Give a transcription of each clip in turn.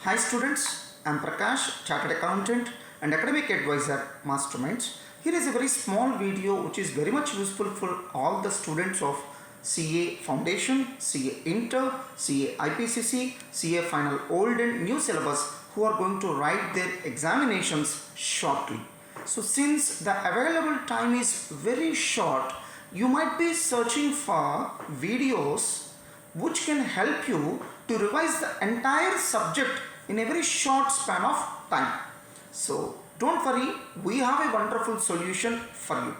Hi students, I am Prakash, Chartered Accountant and Academic Advisor, Masterminds. Here is a very small video which is very much useful for all the students of CA Foundation, CA Inter, CA IPCC, CA Final Old and New Syllabus who are going to write their examinations shortly. So since the available time is very short, you might be searching for videos which can help you to revise the entire subject in a very short span of time. So don't worry, we have a wonderful solution for you.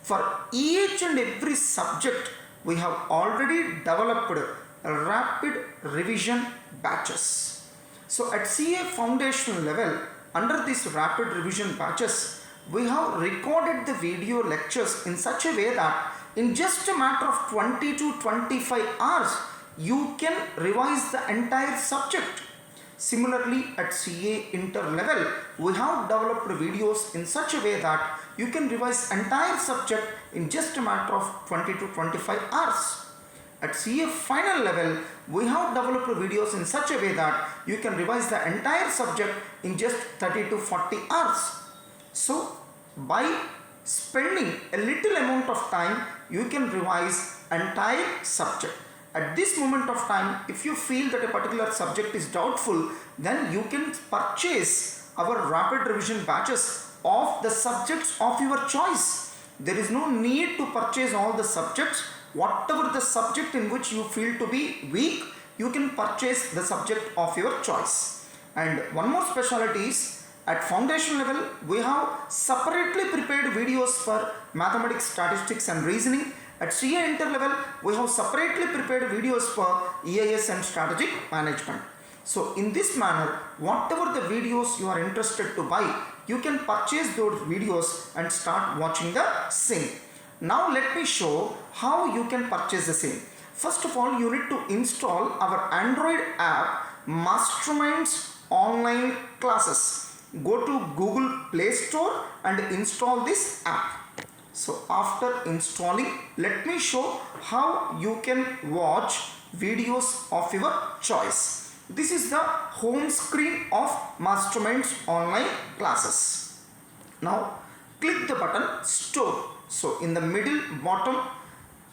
For each and every subject, we have already developed rapid revision batches. So at CA foundational level, under this rapid revision batches, we have recorded the video lectures in such a way that in just a matter of 20 to 25 hours, you can revise the entire subject. Similarly, at CA Inter level, we have developed videos in such a way that you can revise entire subject in just a matter of 20 to 25 hours. At CA Final level, we have developed videos in such a way that you can revise the entire subject in just 30 to 40 hours. So, by spending a little amount of time, you can revise entire subject. At this moment of time, if you feel that a particular subject is doubtful, then you can purchase our rapid revision batches of the subjects of your choice. There is no need to purchase all the subjects. Whatever the subject in which you feel to be weak, you can purchase the subject of your choice. And one more specialty is, at foundation level, we have separately prepared videos for mathematics, statistics and reasoning. At CA Inter level, we have separately prepared videos for EIS and strategic management. So in this manner, whatever the videos you are interested to buy, you can purchase those videos and start watching the same. Now let me show how you can purchase the same. First of all, you need to install our Android app Masterminds Online Classes. Go to Google Play Store and install this app. So after installing, let me show how you can watch videos of your choice. This is the home screen of Masterminds Online Classes. Now click the button Store. So in the middle bottom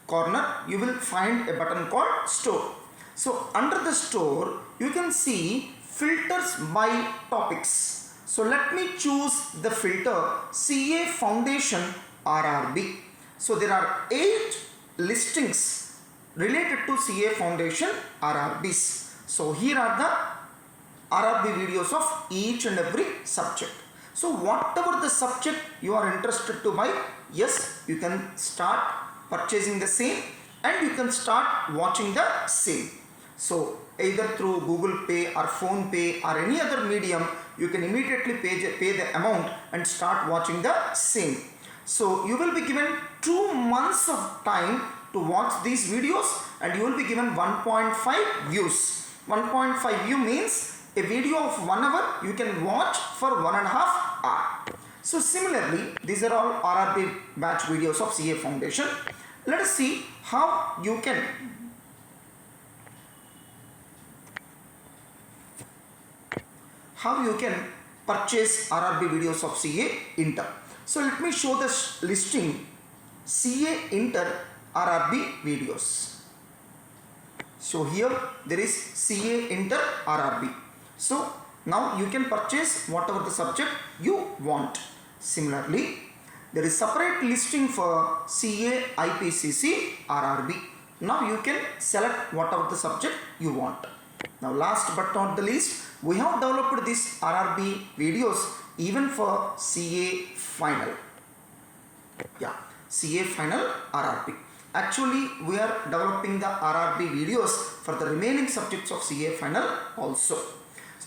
corner, you will find a button called Store. So under the Store, you can see filters by topics. So let me choose the filter CA Foundation RRB. So there are 8 listings related to CA Foundation RRBs. So here are the RRB videos of each and every subject. So whatever the subject you are interested to buy, yes, you can start purchasing the same and you can start watching the same. So either through Google Pay or Phone Pay or any other medium, you can immediately pay the amount and start watching the same. So you will be given 2 months of time to watch these videos and you will be given 1.5 views. 1.5 view means a video of 1 hour you can watch for 1.5 hours. So similarly, these are all RRB batch videos of CA Foundation. Let us see how you can purchase RRB videos of CA Inter. So let me show this listing CA Inter RRB videos. So here there is CA Inter RRB. So now you can purchase whatever the subject you want. Similarly, there is separate listing for CA IPCC RRB. Now you can select whatever the subject you want. Now last but not the least, we have developed these RRB videos even for CA Final. Yeah, CA Final RRB. Actually, we are developing the RRB videos for the remaining subjects of CA Final also.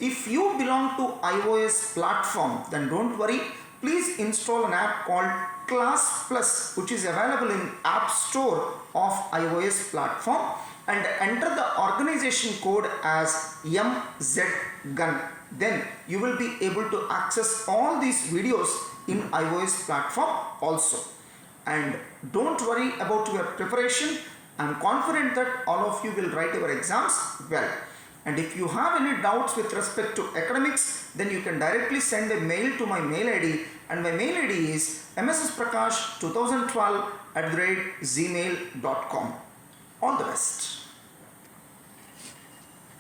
If you belong to iOS platform, then don't worry. Please install an app called Class Plus, which is available in App Store of iOS platform, and enter the organization code as MZGUN. Then you will be able to access all these videos in iOS platform also. And don't worry about your preparation. I am confident that all of you will write your exams well. And if you have any doubts with respect to academics, then you can directly send a mail to my mail ID, and my mail ID is mssprakash2012@gmail.com. All the best.